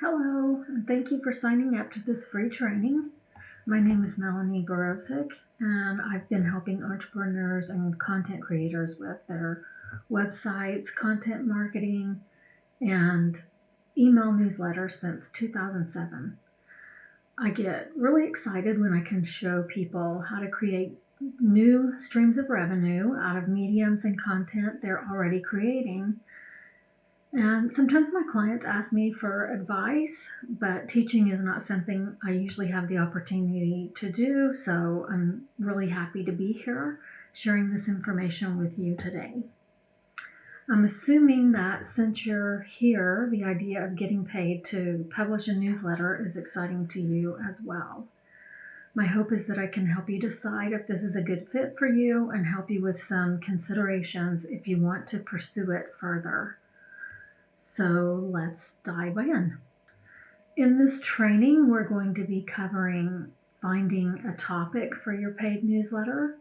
Hello, and thank you for signing up to this free training. My name is Melanie Borowczyk, and I've been helping entrepreneurs and content creators with their websites, content marketing, and email newsletters since 2007. I get really excited when I can show people how to create new streams of revenue out of mediums and content they're already creating. And sometimes my clients ask me for advice, but teaching is not something I usually have the opportunity to do. So I'm really happy to be here sharing this information with you today. I'm assuming that since you're here, the idea of getting paid to publish a newsletter is exciting to you as well. My hope is that I can help you decide if this is a good fit for you and help you with some considerations if you want to pursue it further. So let's dive in. In this training, we're going to be covering finding a topic for your paid newsletter,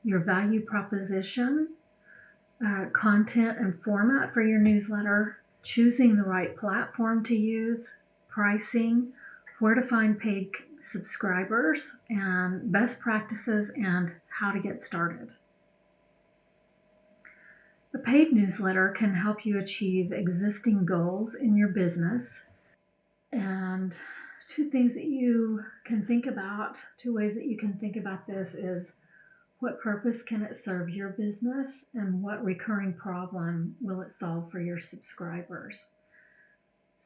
your value proposition, content and format for your newsletter, choosing the right platform to use, pricing, where to find paid subscribers, and best practices and how to get started. A paid newsletter can help you achieve existing goals in your business. And two ways that you can think about this is what purpose can it serve your business and what recurring problem will it solve for your subscribers.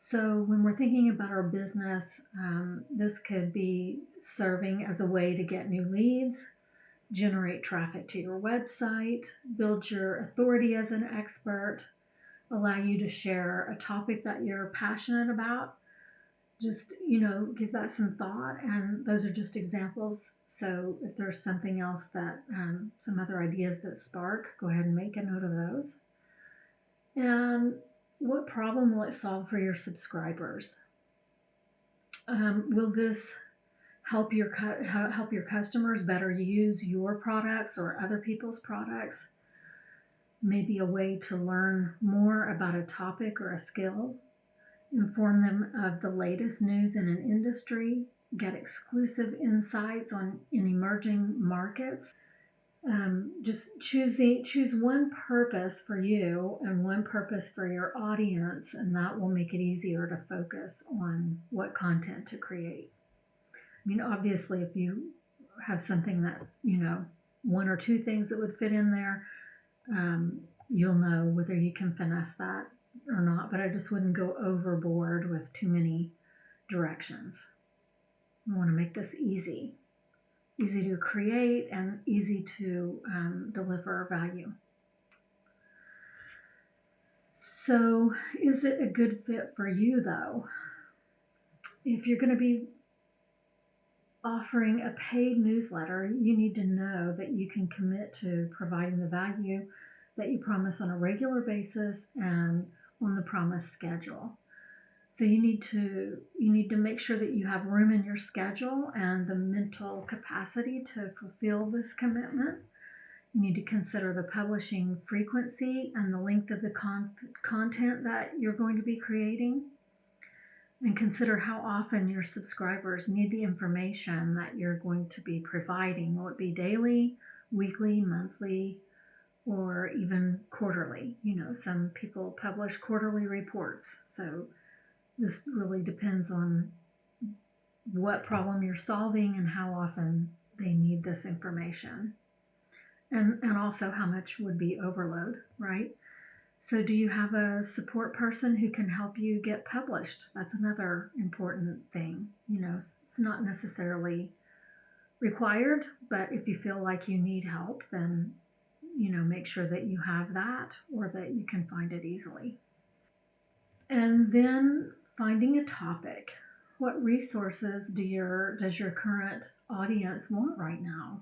So when we're thinking about our business, this could be serving as a way to get new leads, generate traffic to your website, build your authority as an expert, allow you to share a topic that you're passionate about. Just, give that some thought. And those are just examples. So if there's something else that, some other ideas that spark, go ahead and make a note of those. And what problem will it solve for your subscribers? Will this help your customers better use your products or other people's products? Maybe a way to learn more about a topic or a skill, inform them of the latest news in an industry, get exclusive insights in emerging markets. Just choose one purpose for you and one purpose for your audience, and that will make it easier to focus on what content to create. I mean, obviously, if you have something that, one or two things that would fit in there, you'll know whether you can finesse that or not, but I just wouldn't go overboard with too many directions. I want to make this easy to create and easy to deliver value. So is it a good fit for you though? If you're going to be offering a paid newsletter, you need to know that you can commit to providing the value that you promise on a regular basis and on the promised schedule. So you need to make sure that you have room in your schedule and the mental capacity to fulfill this commitment. You need to consider the publishing frequency and the length of the content that you're going to be creating, and consider how often your subscribers need the information that you're going to be providing. Will it be daily, weekly, monthly, or even quarterly? Some people publish quarterly reports, so this really depends on what problem you're solving and how often they need this information. And also how much would be overload, right? So do you have a support person who can help you get published? That's another important thing. It's not necessarily required, but if you feel like you need help, then, make sure that you have that or that you can find it easily. And then finding a topic. What resources does your current audience want right now?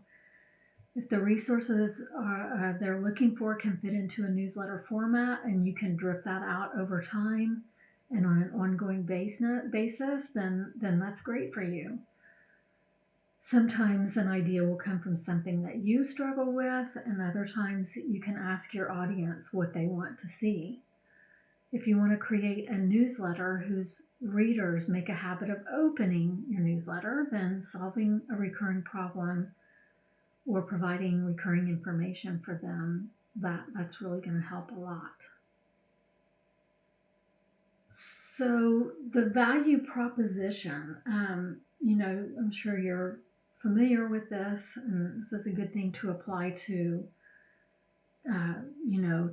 If the resources they're looking for can fit into a newsletter format and you can drip that out over time and on an ongoing basis, then that's great for you. Sometimes an idea will come from something that you struggle with, and other times you can ask your audience what they want to see. If you want to create a newsletter whose readers make a habit of opening your newsletter, then solving a recurring problem or providing recurring information for them, that's really going to help a lot. So the value proposition, I'm sure you're familiar with this, and this is a good thing to apply to,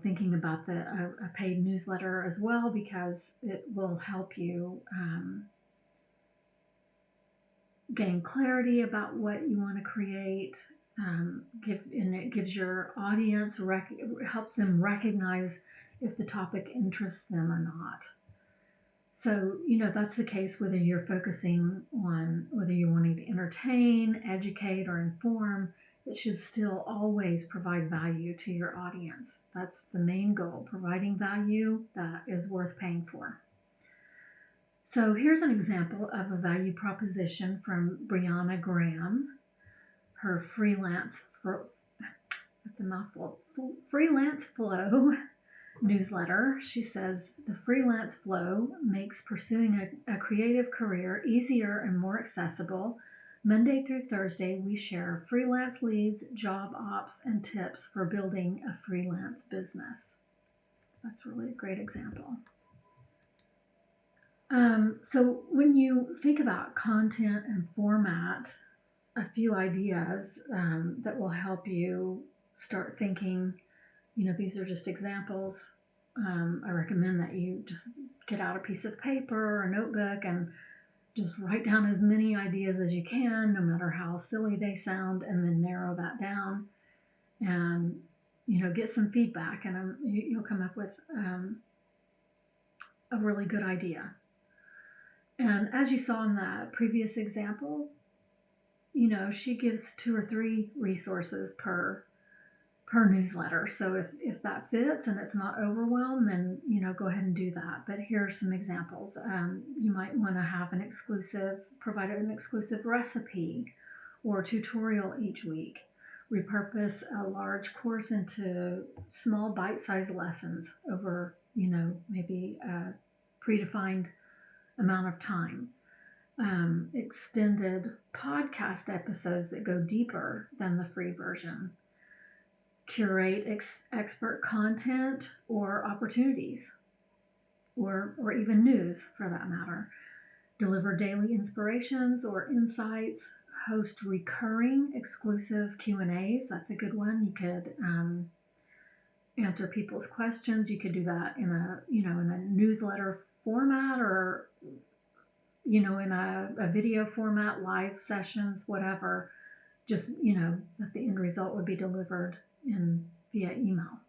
thinking about a paid newsletter as well, because it will help you gain clarity about what you want to create. And it gives your audience, helps them recognize if the topic interests them or not. So, that's the case whether you're focusing on whether you're wanting to entertain, educate, or inform. It should still always provide value to your audience. That's the main goal, providing value that is worth paying for. So here's an example of a value proposition from Brianna Graham. Her freelance flow newsletter. She says the freelance flow makes pursuing a creative career easier and more accessible. Monday through Thursday, we share freelance leads, job ops, and tips for building a freelance business. That's really a great example. So when you think about content and format, a few ideas that will help you start thinking, these are just examples. I recommend that you just get out a piece of paper or a notebook and just write down as many ideas as you can, no matter how silly they sound, and then narrow that down and, get some feedback, and you'll come up with a really good idea. And as you saw in that previous example, she gives 2 or 3 resources per newsletter. So if that fits and it's not overwhelmed, then go ahead and do that. But here are some examples. You might want to have provide an exclusive recipe or tutorial each week. Repurpose a large course into small bite-sized lessons over maybe a predefined amount of time. Extended podcast episodes that go deeper than the free version. Curate expert content or opportunities, or even news for that matter. Deliver daily inspirations or insights. Host recurring exclusive Q&As. That's a good one. You could answer people's questions. You could do that in a newsletter format, or in a video format, live sessions, whatever. Just that the end result would be delivered via email.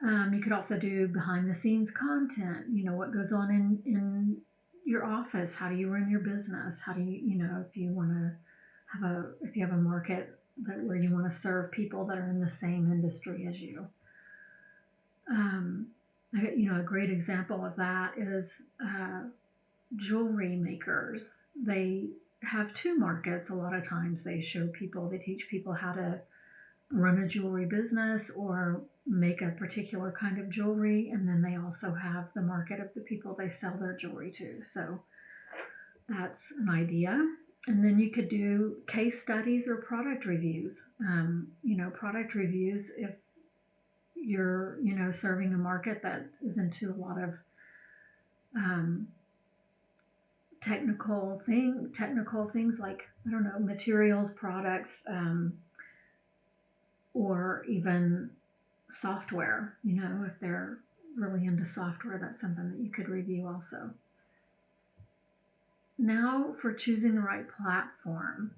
You could also do behind the scenes content, what goes on in your office. How do you run your business? How do you, if you want to if you have a market where you want to serve people that are in the same industry as you. A great example of that is jewelry makers. They have 2 markets. A lot of times they teach people how to run a jewelry business or make a particular kind of jewelry, and then they also have the market of the people they sell their jewelry to. So that's an idea. And then you could do case studies or product reviews. Product reviews if you're serving a market that is into a lot of technical things like, materials, products, or even software. If they're really into software, that's something that you could review also. Now for choosing the right platform.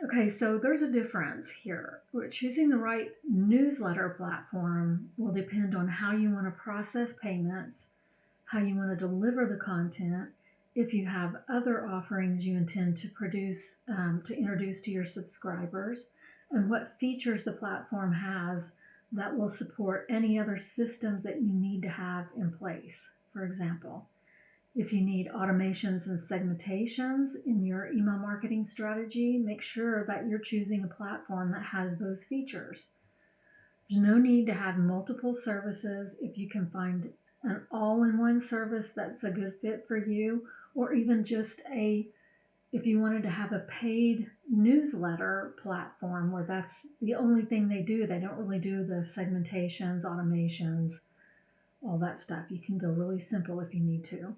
Okay, so there's a difference here. Choosing the right newsletter platform will depend on how you want to process payments, how you want to deliver the content, if you have other offerings you intend to introduce to your subscribers, and what features the platform has that will support any other systems that you need to have in place. For example, if you need automations and segmentations in your email marketing strategy, make sure that you're choosing a platform that has those features. There's no need to have multiple services. If you can find an all-in-one service that's a good fit for you, or even just if you wanted to have a paid newsletter platform where that's the only thing they do, they don't really do the segmentations, automations, all that stuff. You can go really simple if you need to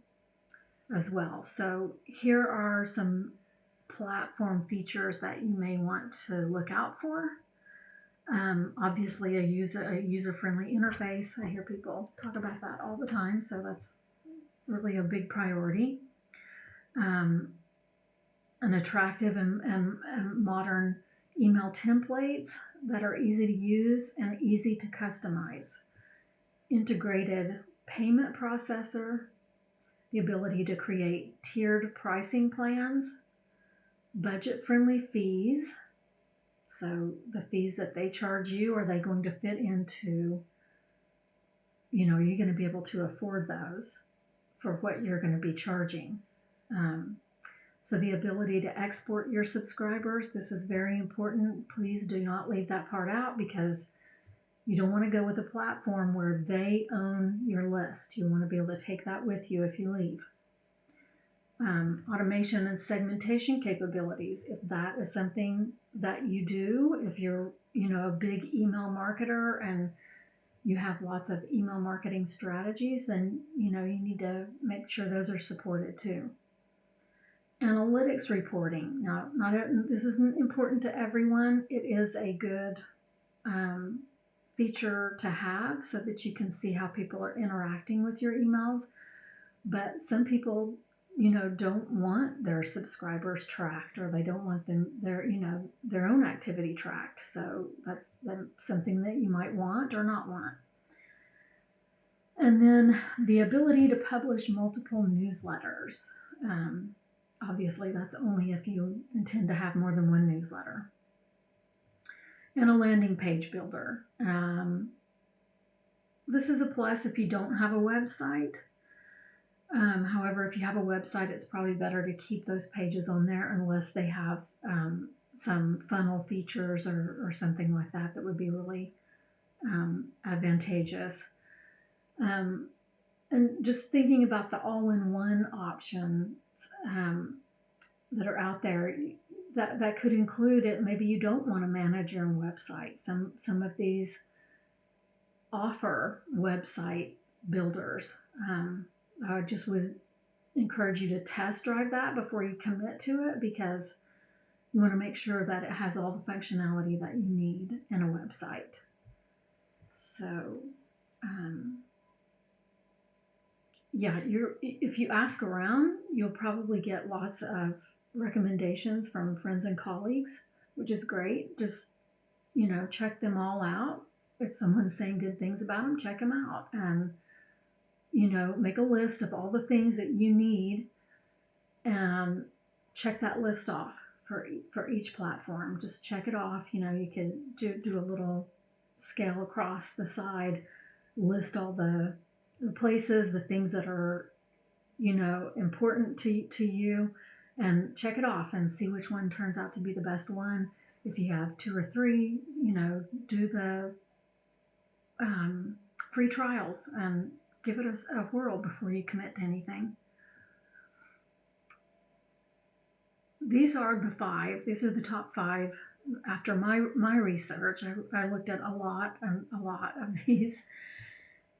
as well. So here are some platform features that you may want to look out for. Obviously, a user-friendly interface. I hear people talk about that all the time, so that's really a big priority. An attractive and modern email templates that are easy to use and easy to customize. Integrated payment processor, the ability to create tiered pricing plans, budget-friendly fees. So the fees that they charge you, are they going to fit into, are you going to be able to afford those for what you're going to be charging? So the ability to export your subscribers, this is very important. Please do not leave that part out, because you don't want to go with a platform where they own your list. You want to be able to take that with you if you leave. Automation and segmentation capabilities. If that is something that you do, if you're, a big email marketer and you have lots of email marketing strategies, then, you need to make sure those are supported too. Analytics reporting. Now, this isn't important to everyone. It is a good feature to have so that you can see how people are interacting with your emails. But some people, don't want their subscribers tracked, or they don't want their own activity tracked. So that's something that you might want or not want. And then the ability to publish multiple newsletters. Obviously, that's only if you intend to have more than one newsletter. And a landing page builder. This is a plus if you don't have a website. However, if you have a website, it's probably better to keep those pages on there unless they have some funnel features or something like that would be really advantageous. And just thinking about the all-in-one options that are out there, that could include it. Maybe you don't want to manage your own website. Some of these offer website builders. I just would encourage you to test drive that before you commit to it, because you want to make sure that it has all the functionality that you need in a website. So, if you ask around, you'll probably get lots of recommendations from friends and colleagues, which is great. Just, check them all out. If someone's saying good things about them, check them out, and make a list of all the things that you need and check that list off for each platform. Just check it off. You can do a little scale across the side, list all the places, the things that are, important to you, and check it off and see which one turns out to be the best one. If you have 2 or 3, do the free trials and give it a whirl before you commit to anything. These are the top 5. After my research, I looked at a lot of these,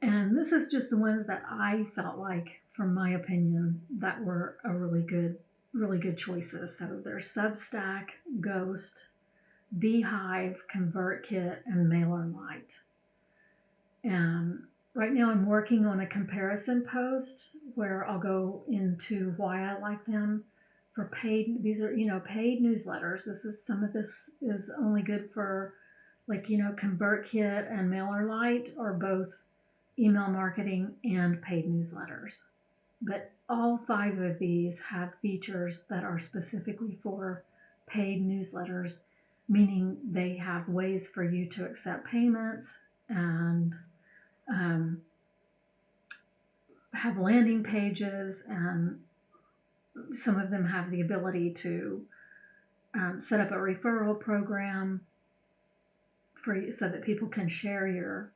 and this is just the ones that I felt like, from my opinion, that were a really good choices. So there's Substack, Ghost, Beehive, ConvertKit, and MailerLite. And right now I'm working on a comparison post where I'll go into why I like them. For paid, these are, paid newsletters. Some of this is only good for, ConvertKit and MailerLite are both email marketing and paid newsletters. But all 5 of these have features that are specifically for paid newsletters, meaning they have ways for you to accept payments and have landing pages, and some of them have the ability to set up a referral program for you, so that people can share your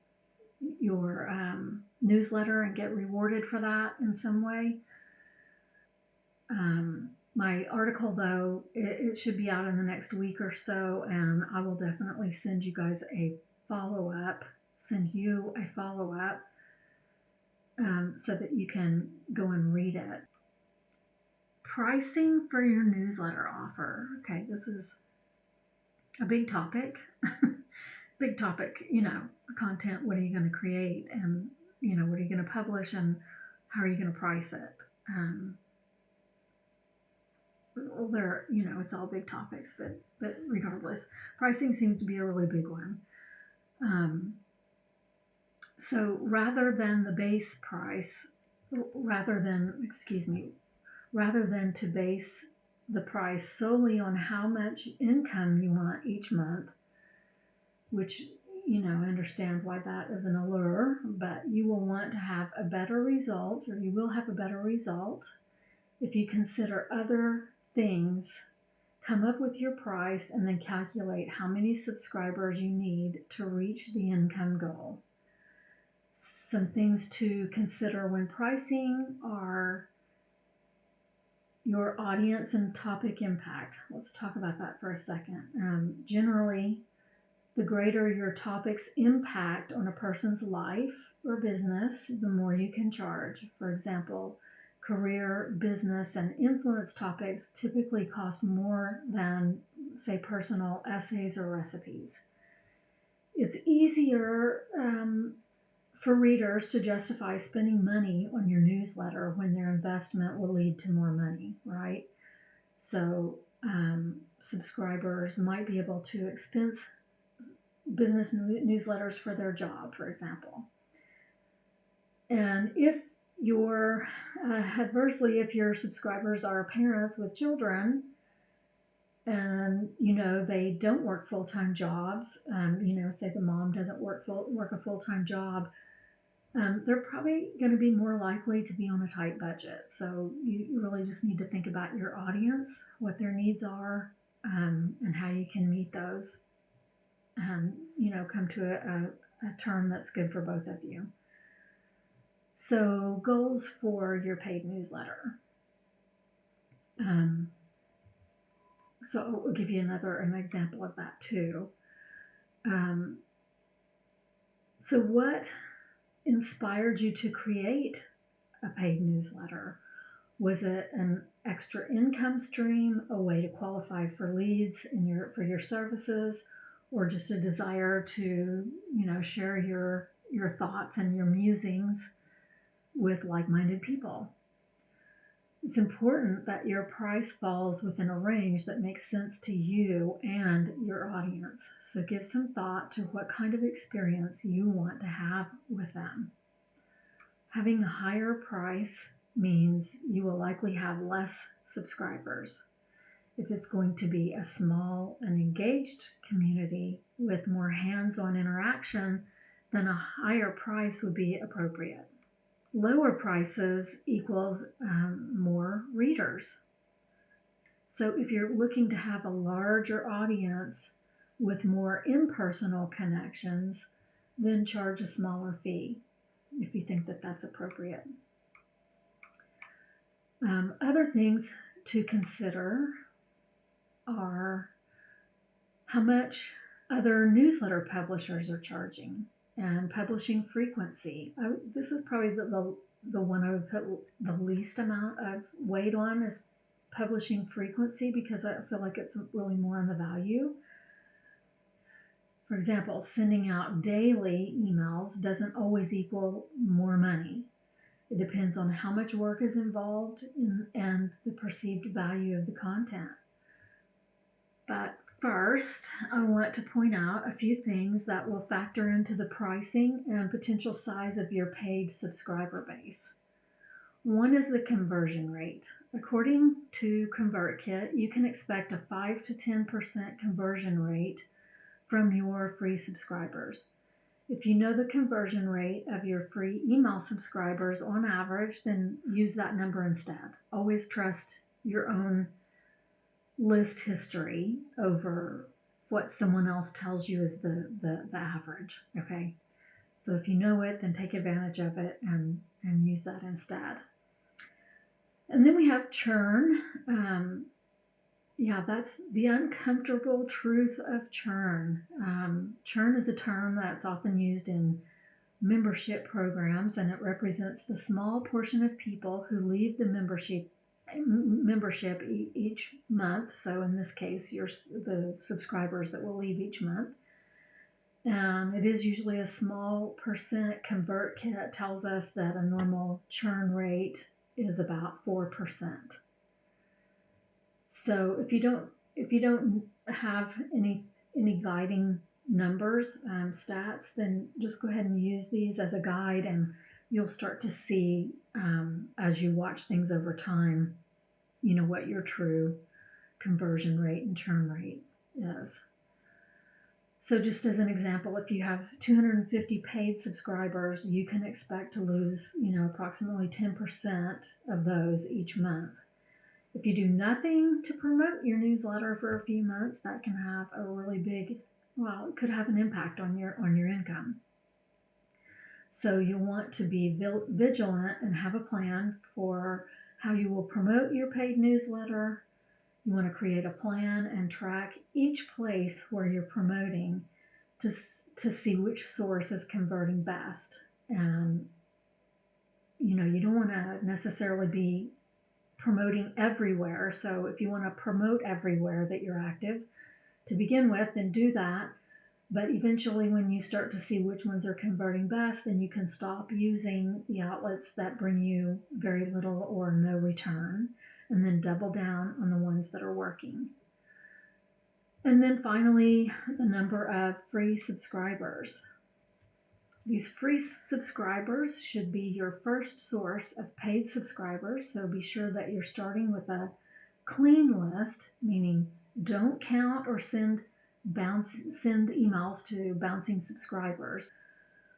newsletter and get rewarded for that in some way. My article, though, it should be out in the next week or so, and I will definitely send you guys a follow-up, so that you can go and read it. Pricing for your newsletter offer. Okay, this is a big topic. Big topic, content. What are you going to create, and what are you going to publish, and how are you going to price it? Well, it's all big topics, but regardless, pricing seems to be a really big one. So rather than the base price, rather than to base the price solely on how much income you want each month, which, I understand why that is an allure, but you will want to have a better result, or you will have a better result if you consider other things, come up with your price, and then calculate how many subscribers you need to reach the income goal. Some things to consider when pricing are your audience and topic impact. Let's talk about that for a second. Generally, the greater your topic's impact on a person's life or business, the more you can charge. For example, career, business, and influence topics typically cost more than, say, personal essays or recipes. It's easier for readers to justify spending money on your newsletter when their investment will lead to more money, right? So subscribers might be able to expense business newsletters for their job, for example. And if adversely, if your subscribers are parents with children, and they don't work full-time jobs, say the mom doesn't work a full-time job, they're probably going to be more likely to be on a tight budget. So you really just need to think about your audience, what their needs are, and how you can meet those, and come to a term that's good for both of you. So goals for your paid newsletter. So I'll give you an example of that too. So what inspired you to create a paid newsletter? Was it an extra income stream, a way to qualify for leads for your services, or just a desire to share your thoughts and your musings with like-minded people? It's important that your price falls within a range that makes sense to you and your audience. So give some thought to what kind of experience you want to have with them. Having a higher price means you will likely have less subscribers. If it's going to be a small and engaged community with more hands-on interaction, then a higher price would be appropriate. Lower prices equals more readers. So if you're looking to have a larger audience with more impersonal connections, then charge a smaller fee if you think that that's appropriate. Other things to consider are how much other newsletter publishers are charging, and publishing frequency. This is probably the one I would put the least amount of weight on, is publishing frequency, because I feel like it's really more on the value. For example, sending out daily emails doesn't always equal more money. It depends on how much work is involved and the perceived value of the content. But first, I want to point out a few things that will factor into the pricing and potential size of your paid subscriber base. One is the conversion rate. According to ConvertKit, you can expect a 5 to 10% conversion rate from your free subscribers. If you know the conversion rate of your free email subscribers on average, then use that number instead. Always trust your own list history over what someone else tells you is the average. Okay. So if you know it, then take advantage of it and use that instead. And then we have churn. Yeah, that's the uncomfortable truth of churn. Churn is a term that's often used in membership programs, and it represents the small portion of people who leave the membership each month. So in this case, the subscribers that will leave each month. It is usually a small percent. ConvertKit tells us that a normal churn rate is about 4%. So if you don't have any guiding numbers, stats, then just go ahead and use these as a guide, and you'll start to see as you watch things over time, what your true conversion rate and churn rate is. So just as an example, if you have 250 paid subscribers, you can expect to lose, approximately 10% of those each month. If you do nothing to promote your newsletter for a few months, that can have a really big, it could have an impact on your income. So you'll want to be vigilant and have a plan for how you will promote your paid newsletter. You want to create a plan and track each place where you're promoting to see which source is converting best. And, you don't want to necessarily be promoting everywhere. So if you want to promote everywhere that you're active to begin with, then do that. But eventually when you start to see which ones are converting best, then you can stop using the outlets that bring you very little or no return, and then double down on the ones that are working. And then finally, the number of free subscribers. These free subscribers should be your first source of paid subscribers, so be sure that you're starting with a clean list, meaning don't count or send emails to bouncing subscribers.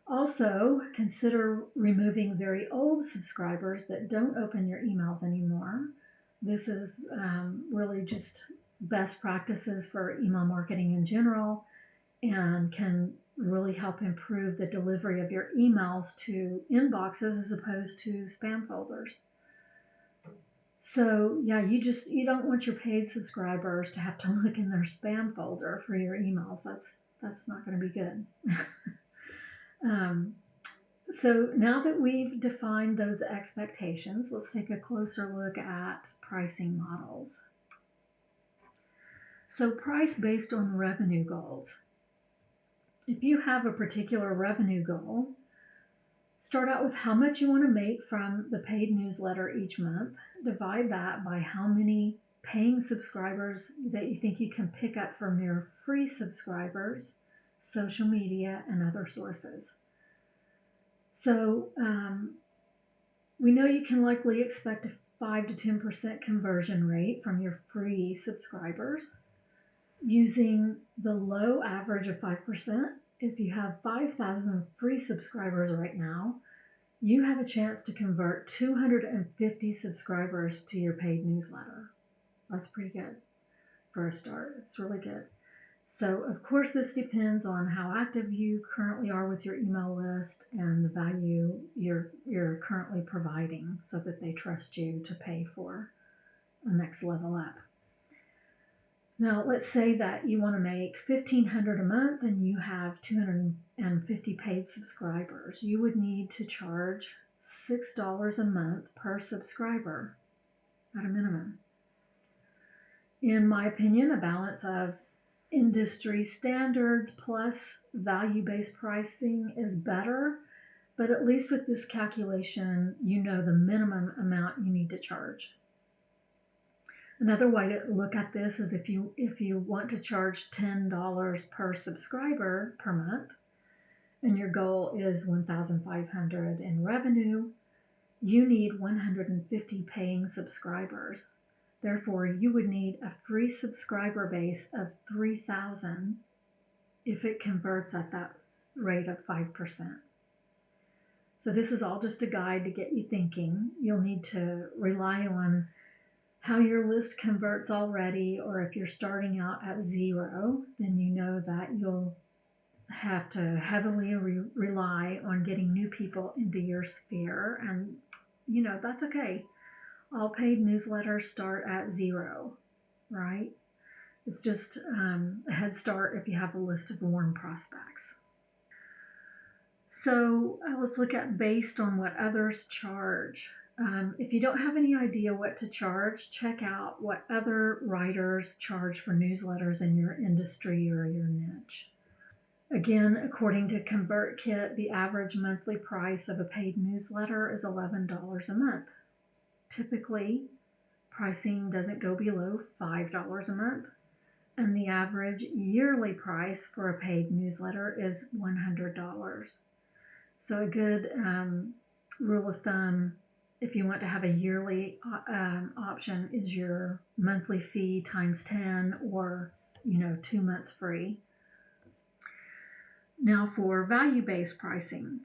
Also, consider removing very old subscribers that don't open your emails anymore. This is really just best practices for email marketing in general, and can really help improve the delivery of your emails to inboxes as opposed to spam folders. So yeah, you don't want your paid subscribers to have to look in their spam folder for your emails. That's not going to be good. So now that we've defined those expectations, let's take a closer look at pricing models. So price based on revenue goals. If you have a particular revenue goal, start out with how much you want to make from the paid newsletter each month. Divide that by how many paying subscribers that you think you can pick up from your free subscribers, social media, and other sources. So we know you can likely expect a 5 to 10% conversion rate from your free subscribers. Using the low average of 5%, if you have 5,000 free subscribers right now, you have a chance to convert 250 subscribers to your paid newsletter. That's pretty good for a start. It's really good. So, of course, this depends on how active you currently are with your email list and the value you're currently providing, so that they trust you to pay for a next level up. Now, let's say that you want to make $1,500 a month and you have 250 paid subscribers. You would need to charge $6 a month per subscriber at a minimum. In my opinion, a balance of industry standards plus value-based pricing is better, but at least with this calculation, you know the minimum amount you need to charge. Another way to look at this is if you want to charge $10 per subscriber per month, and your goal is $1,500 in revenue, you need 150 paying subscribers. Therefore, you would need a free subscriber base of 3,000 if it converts at that rate of 5%. So this is all just a guide to get you thinking. You'll need to rely on how your list converts already, or if you're starting out at zero, then you know that you'll have to heavily rely on getting new people into your sphere. And, that's okay. All paid newsletters start at zero, right? It's just a head start if you have a list of warm prospects. So let's look at based on what others charge. If you don't have any idea what to charge, check out what other writers charge for newsletters in your industry or your niche. Again, according to ConvertKit, the average monthly price of a paid newsletter is $11 a month. Typically, pricing doesn't go below $5 a month, and the average yearly price for a paid newsletter is $100. So a good rule of thumb, if you want to have a yearly option, is your monthly fee times 10, or 2 months free. Now for value-based pricing,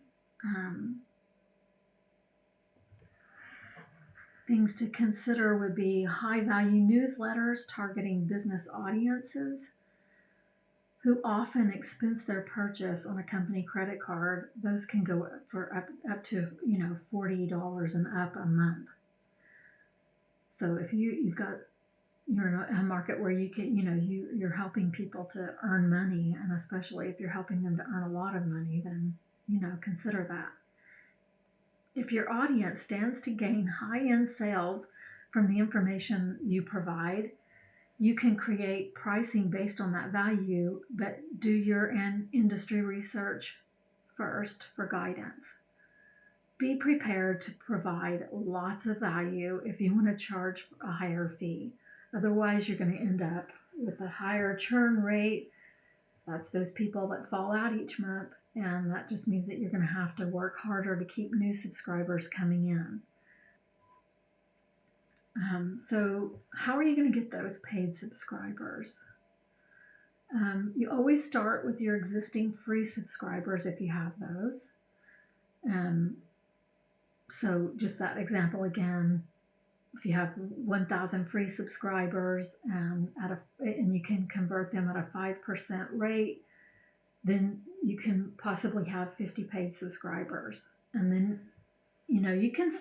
things to consider would be high-value newsletters targeting business audiences who often expense their purchase on a company credit card. Those can go for up to $40 and up a month. So if you're in a market where you can you're helping people to earn money, and especially if you're helping them to earn a lot of money, then consider that. If your audience stands to gain high-end sales from the information you provide, you can create pricing based on that value, but do your industry research first for guidance. Be prepared to provide lots of value if you want to charge a higher fee. Otherwise, you're going to end up with a higher churn rate. That's those people that fall out each month, and that just means that you're going to have to work harder to keep new subscribers coming in. So how are you going to get those paid subscribers? You always start with your existing free subscribers if you have those. So just that example again, if you have 1,000 free subscribers and you can convert them at a 5% rate, then you can possibly have 50 paid subscribers. And then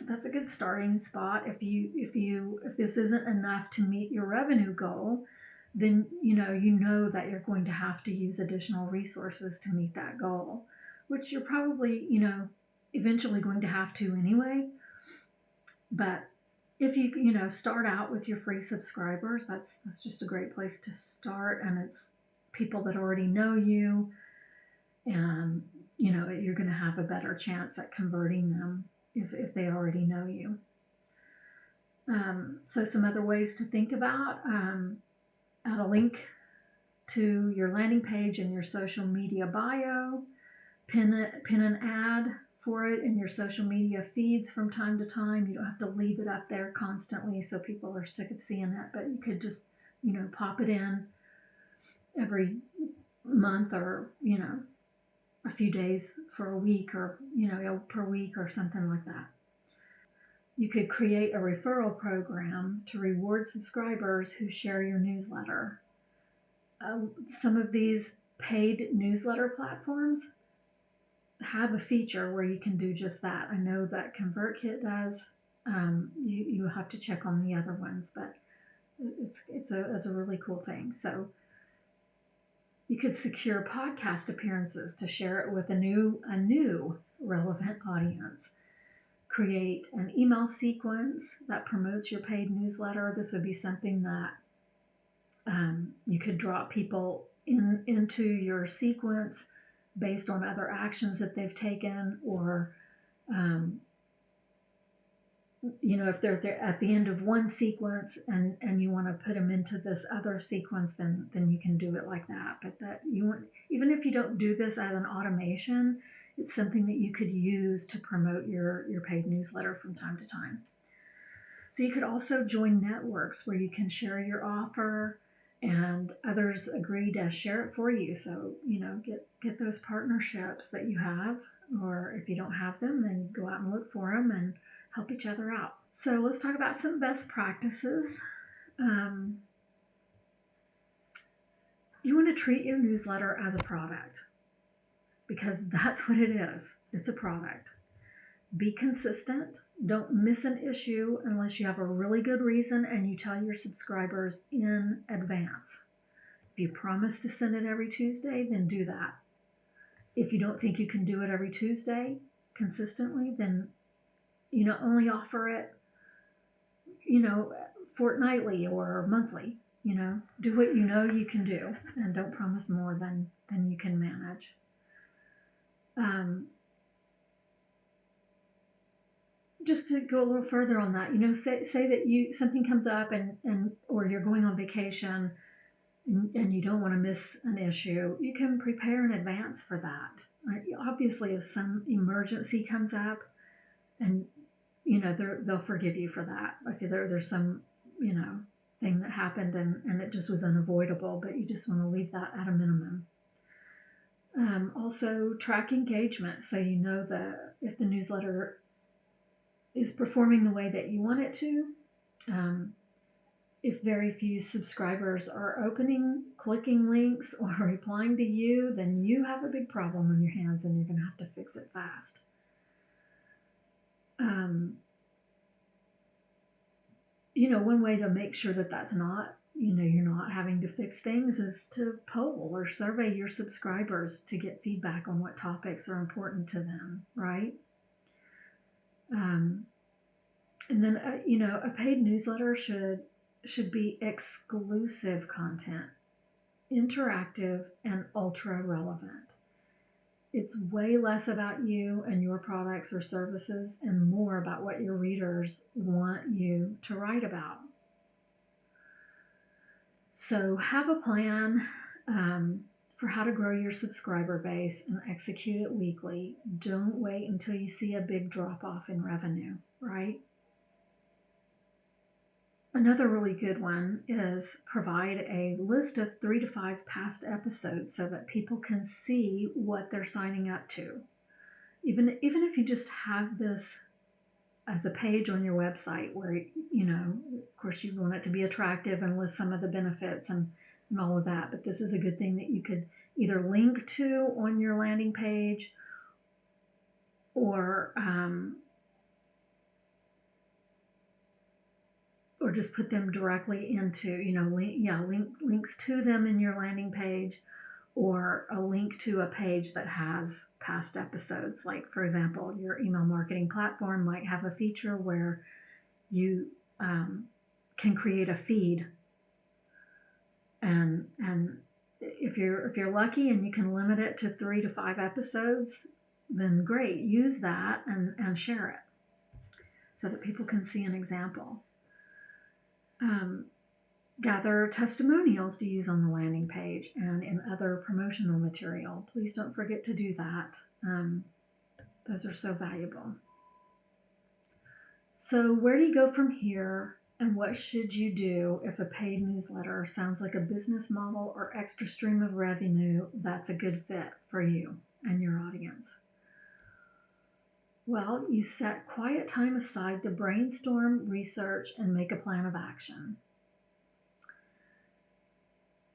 that's a good starting spot. If this isn't enough to meet your revenue goal, then you know that you're going to have to use additional resources to meet that goal, which you're probably eventually going to have to anyway. But if you start out with your free subscribers, that's just a great place to start, and it's people that already know you, and you're going to have a better chance at converting them if they already know you. So some other ways to think about, add a link to your landing page in your social media bio, pin an ad for it in your social media feeds from time to time. You don't have to leave it up there constantly so people are sick of seeing it, but you could just pop it in every month, or a few days for a week, or per week or something like that. You could create a referral program to reward subscribers who share your newsletter. Some of these paid newsletter platforms have a feature where you can do just that. I know that ConvertKit does. You have to check on the other ones, but it's a really cool thing. So you could secure podcast appearances to share it with a new relevant audience. Create an email sequence that promotes your paid newsletter. This would be something that you could draw people into your sequence based on other actions that they've taken, or if they're at the end of one sequence and you want to put them into this other sequence, then you can do it like that. But that even if you don't do this as an automation, it's something that you could use to promote your paid newsletter from time to time. So you could also join networks where you can share your offer and others agree to share it for you. So, get those partnerships that you have, or if you don't have them, then go out and look for them and help each other out. So let's talk about some best practices. You want to treat your newsletter as a product because that's what it is. It's a product. Be consistent. Don't miss an issue unless you have a really good reason and you tell your subscribers in advance. If you promise to send it every Tuesday, then do that. If you don't think you can do it every Tuesday consistently, then only offer it, fortnightly or monthly. Do what you can do, and don't promise more than you can manage. Just to go a little further on that, say that something comes up and or you're going on vacation and you don't want to miss an issue, you can prepare in advance for that. Obviously, if some emergency comes up, and they'll forgive you for that. Like there's some thing that happened and it just was unavoidable, but you just want to leave that at a minimum. Also, track engagement so you know if the newsletter is performing the way that you want it to. If very few subscribers are opening, clicking links, or replying to you, then you have a big problem on your hands and you're going to have to fix it fast. One way to make sure that that's not, you're not having to fix things is to poll or survey your subscribers to get feedback on what topics are important to them, right? And then, a paid newsletter should be exclusive content, interactive, and ultra relevant. It's way less about you and your products or services and more about what your readers want you to write about. So have a plan for how to grow your subscriber base and execute it weekly. Don't wait until you see a big drop off in revenue, right? Another really good one is provide a list of 3 to 5 past episodes so that people can see what they're signing up to. Even if you just have this as a page on your website where, of course you want it to be attractive and list some of the benefits and all of that, but this is a good thing that you could either link to on your landing page or just put them directly into, links to them in your landing page, or a link to a page that has past episodes. Like, for example, your email marketing platform might have a feature where you can create a feed, and if you're lucky and you can limit it to 3 to 5 episodes, then great, use that and share it so that people can see an example. Gather testimonials to use on the landing page and in other promotional material. Please don't forget to do that. Those are so valuable. So where do you go from here, and what should you do if a paid newsletter sounds like a business model or extra stream of revenue that's a good fit for you and your audience? Well, you set quiet time aside to brainstorm, research, and make a plan of action.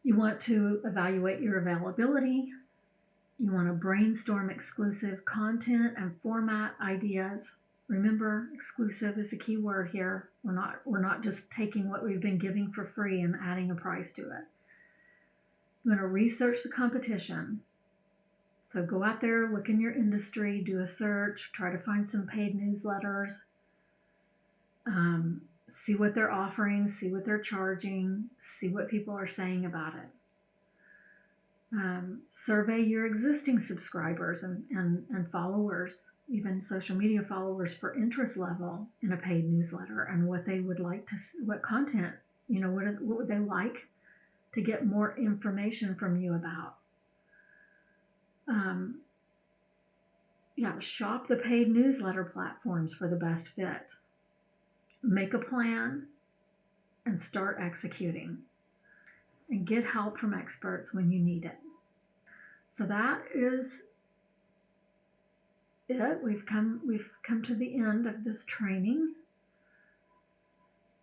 You want to evaluate your availability. You want to brainstorm exclusive content and format ideas. Remember, exclusive is the key word here. We're not just taking what we've been giving for free and adding a price to it. You want to research the competition. So go out there, look in your industry, do a search, try to find some paid newsletters. See what they're offering, see what they're charging, see what people are saying about it. Survey your existing subscribers and followers, even social media followers, for interest level in a paid newsletter and what they would like to see, what content, what would they like to get more information from you about. Shop the paid newsletter platforms for the best fit. Make a plan and start executing, and get help from experts when you need it. So that is it. We've come to the end of this training.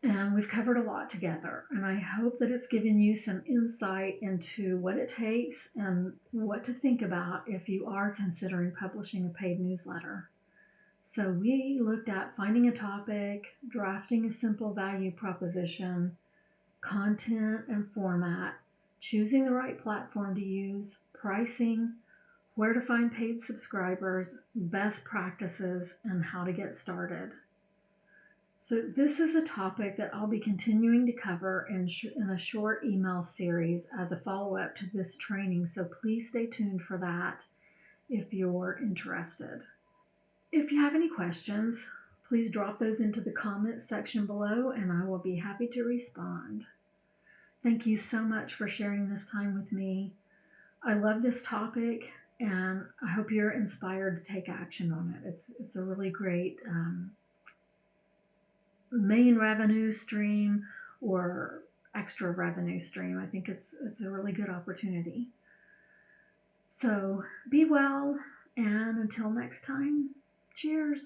And we've covered a lot together, and I hope that it's given you some insight into what it takes and what to think about if you are considering publishing a paid newsletter. So we looked at finding a topic, drafting a simple value proposition, content and format, choosing the right platform to use, pricing, where to find paid subscribers, best practices, and how to get started. So this is a topic that I'll be continuing to cover in a short email series as a follow-up to this training, so please stay tuned for that if you're interested. If you have any questions, please drop those into the comments section below and I will be happy to respond. Thank you so much for sharing this time with me. I love this topic and I hope you're inspired to take action on it. It's a really great main revenue stream or extra revenue stream. I think it's a really good opportunity. So be well, and until next time, cheers.